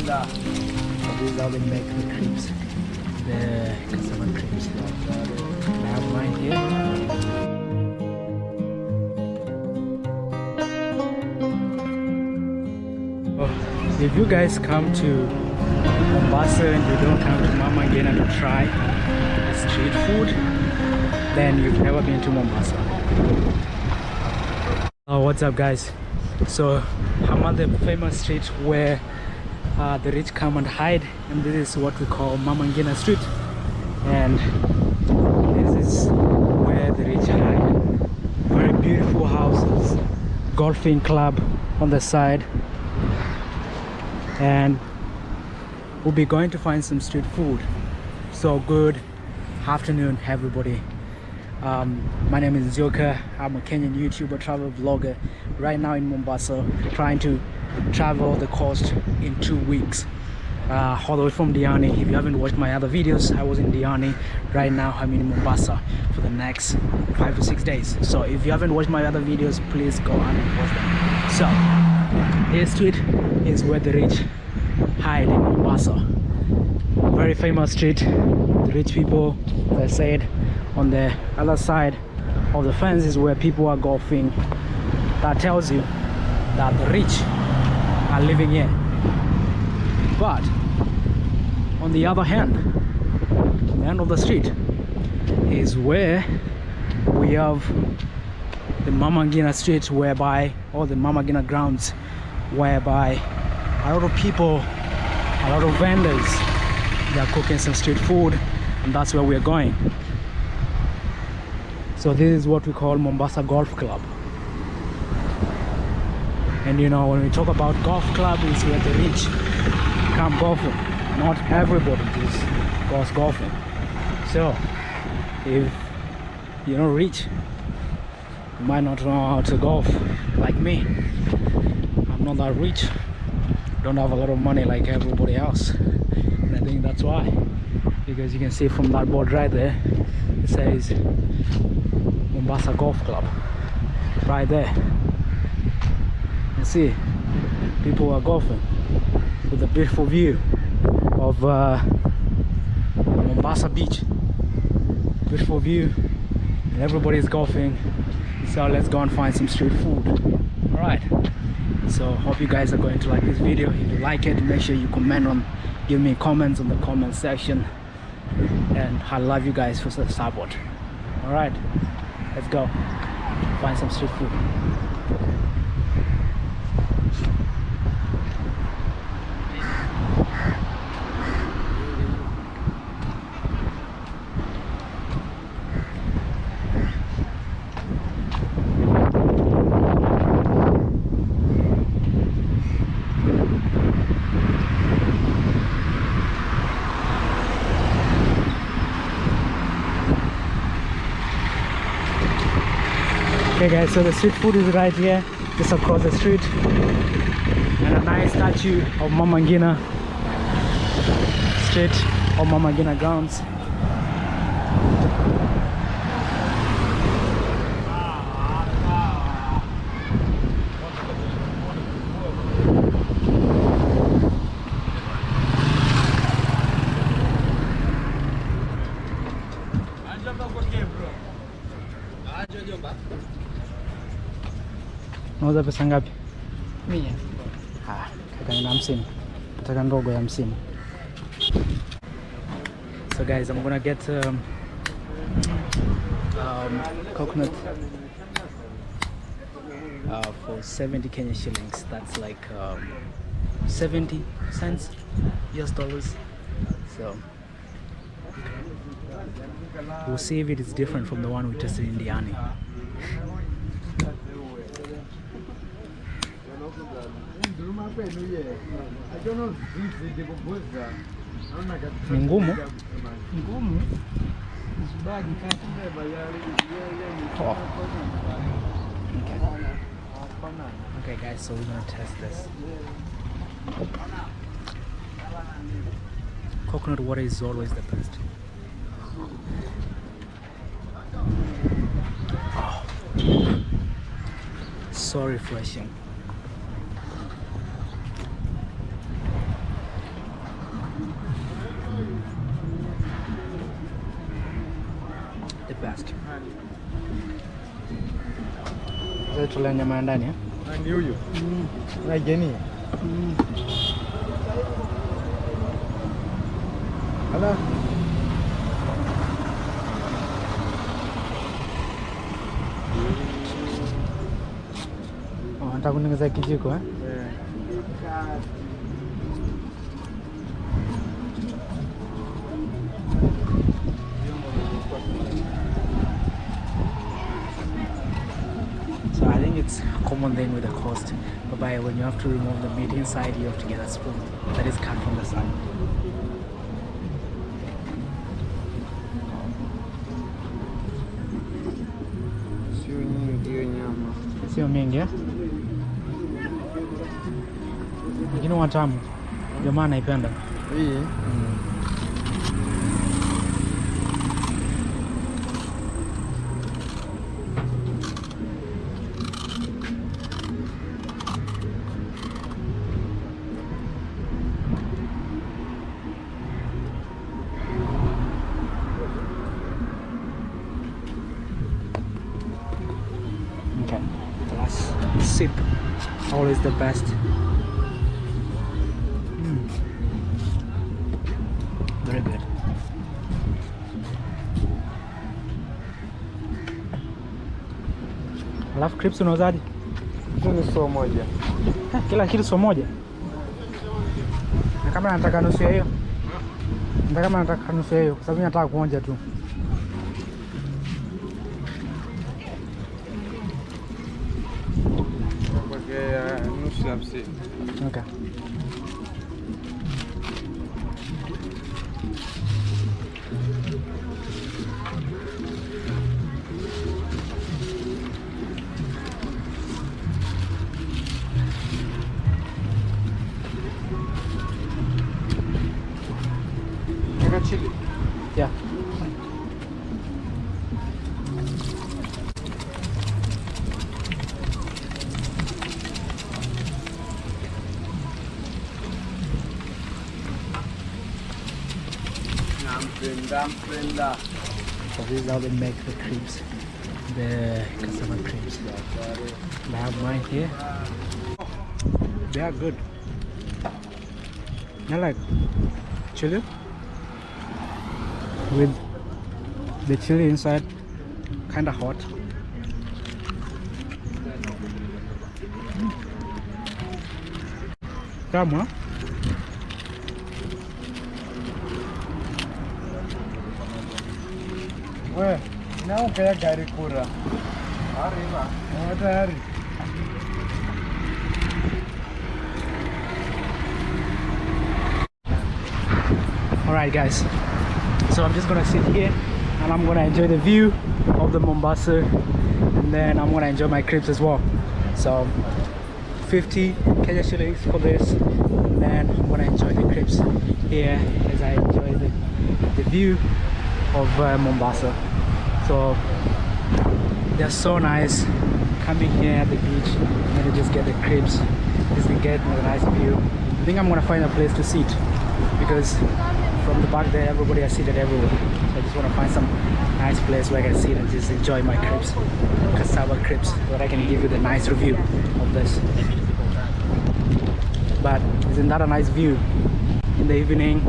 This is how they make the crepes, the cassava crepes. I have mine here. If you guys come to Mombasa and you don't come to Mama Ngina to try street food, then you've never been to Mombasa. What's up, guys? So I'm on the famous street where the rich come and hide, and this is what we call Mama Ngina Street, and this is where the rich hide. Very beautiful houses, golfing club on the side, and we'll be going to find some street food. So good afternoon, everybody. My name is Nzioka. I'm a Kenyan YouTuber, travel vlogger, right now in Mombasa, trying to travel the coast in 2 weeks, all the way from Diani. If you haven't watched my other videos, I was in Diani. Right now I'm in Mombasa for the next 5 to 6 days. So if you haven't watched my other videos, please go and watch them. So this street is where the rich hide in Mombasa. Very famous street. The rich people, as I said, on the other side of the fence is where people are golfing. That tells you that the rich are living here. But on the other hand, on the end of the street is where we have the Mama Ngina Street, whereby, or the Mama Ngina grounds, whereby a lot of people, a lot of vendors, they are cooking some street food, and that's where we're going. So this is what we call Mombasa Golf Club. And you know, when we talk about golf club, it's where the rich come golfing. Not everybody just goes golfing. So if you're not rich, you might not know how to golf like me. I'm not that rich, don't have a lot of money like everybody else, and I think that's why, because you can see from that board right there, it says Mombasa Golf Club right there. You see people are golfing with a beautiful view of Mombasa beach. Beautiful view, and everybody is golfing. So let's go and find some street food. All right, so hope you guys are going to like this video. If you like it, make sure you give me comments on the comment section, and I love you guys for the support. All right, let's go find some street food. Okay guys, so the street food is right here, just across the street, and a nice statue of Mama Ngina Street, or Mama Ngina grounds. Unauza pesa ngapi? 100. Kaka nina 50. Nataka ndogo ya 50. So guys, I'm gonna get coconut for 70 Kenya shillings. That's like 70 cents US dollars. So we'll see if it is different from the one we tested in Diani. Ni ngumu? Ngumu? Oh. Okay guys, so we're gonna test this. Coconut water is always the best. Oh. So refreshing. best. Tule nyama ya ndani. Ni huyu. Na geni. Ala. Oh, nataka kuningeza kijiko eh? So I think it's a common thing with the coast, whereby when you have to remove the meat inside, you have to get a spoon that is cut from the side. Sio mingi eh? Lakini watamu. Ndio maana naipenda. Hii. Okay. Last sip. Always the best. Very good. Alafu crips unauzaje? Ni so moja. Kila kitu so moja. Na kama nataka nusu ya hiyo. Kama nataka nusu ya hiyo, kwa sababu nataka kuonja tu. Nusu 50. Okay. Chili. Yeah. So this is how they make the crepes, the cassava crepes. I have mine here. They are good. I like chili with the chili inside, kind of hot. Come on. Well, now kaya gari kura. Arriba. Hurry. Alright guys, so I'm just gonna sit here and I'm gonna enjoy the view of the Mombasa, and then I'm gonna enjoy my crepes as well. So 50 Kenya shillings for this, and then I'm gonna enjoy the crepes here as I enjoy the view of Mombasa. So they're so nice. Coming here at the beach, I'm gonna just get the crepes, just to get a nice view. I think I'm gonna find a place to sit, because from the back there everybody is seated everywhere. So I just want to find some nice place where I can sit and just enjoy my crepes, cassava crepes, so that I can give you the nice review of this. But isn't that a nice view in the evening?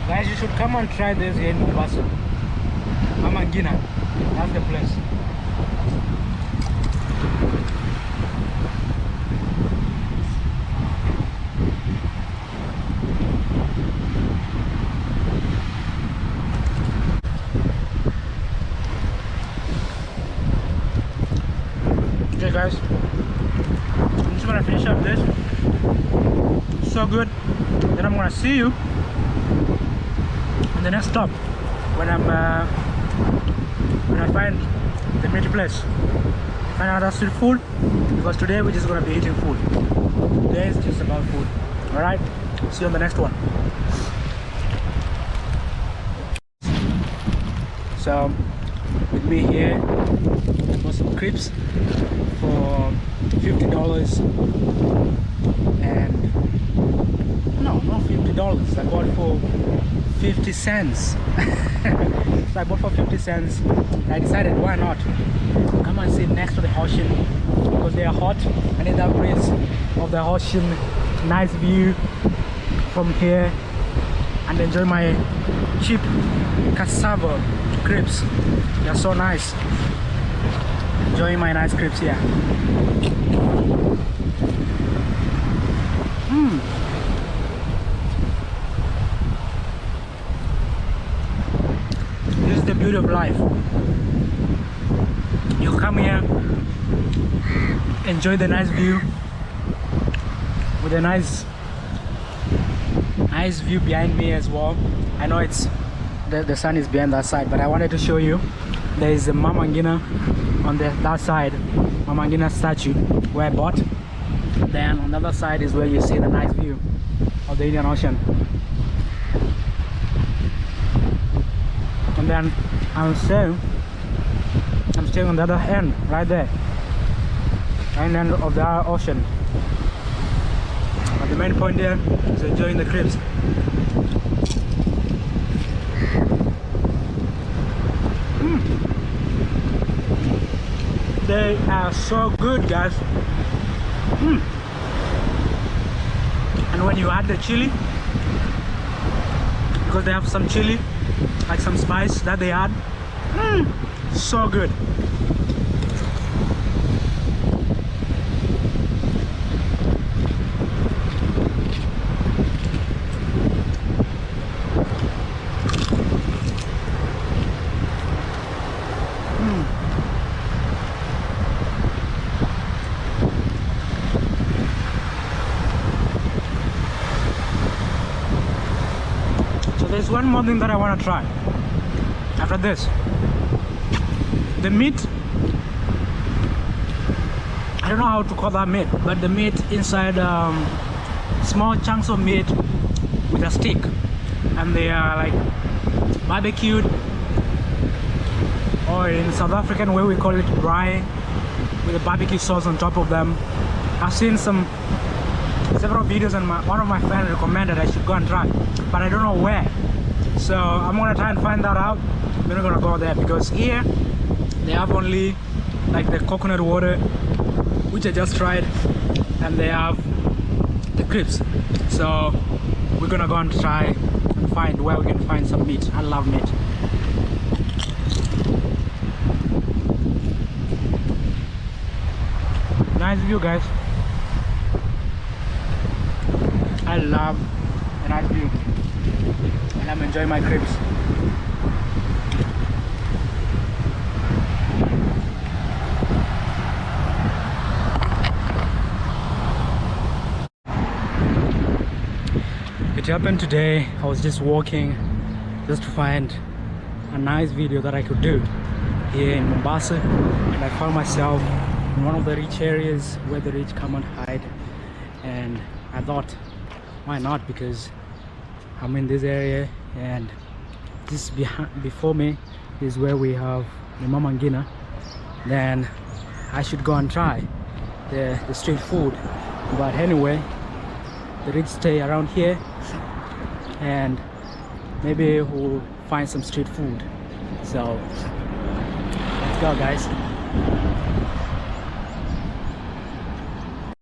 Guys, you should come and try this here in Mombasa. Mamangina, that's the place. Okay guys, I'm just gonna finish up this. It's so good. Then I'm gonna see you in the next stop when I'm when I find the meat place, find another street food, because today we're just gonna be eating food. Today is just about food. Alright, see you on the next one. So with me here, I bought some crepes for $50, and no, not $50. I bought for 50 cents. So I bought for 50 cents. I decided, why not come and sit next to the ocean, because they are hot. I need that breeze of the ocean, nice view from here, and enjoy my cheap cassava crepes. They're so nice. Enjoying my nice crepes here. This is the beauty of life. You come here, enjoy the nice view with a nice view behind me as well. I know it's the sun is behind that side, but I wanted to show you there is a Mama Ngina on that side, Mama Ngina statue where I bought. Then on the other side is where you see the nice view of the Indian Ocean. And then I'm staying on the other end, right there, right end of the ocean. But the main point there is enjoying the crepes. They are so good, guys. And when you add the chili, because they have some chili, like some spice that they add, so good. There's one more thing that I want to try after this. The meat, I don't know how to call that meat, but the meat inside, small chunks of meat with a stick, and they are like barbecued, or in South African way we call it braai, with a barbecue sauce on top of them. I've seen several videos, and one of my friends recommended I should go and try, but I don't know where. So I'm gonna try and find that out. We're not gonna go there, because here they have only like the coconut water, which I just tried, and they have the crepes. So we're gonna go and try and find where we can find some meat. I love meat. Nice view, guys. I love a nice view, and I'm enjoying my crepes. It happened today. I was just walking just to find a nice video that I could do here in Mombasa, and I found myself in one of the rich areas where the rich come and hide, and I thought, why not? Because I'm in this area, and this before me is where we have the Mama Ngina. Then I should go and try the street food. But anyway, the rich stay around here, and maybe we'll find some street food. So let's go, guys.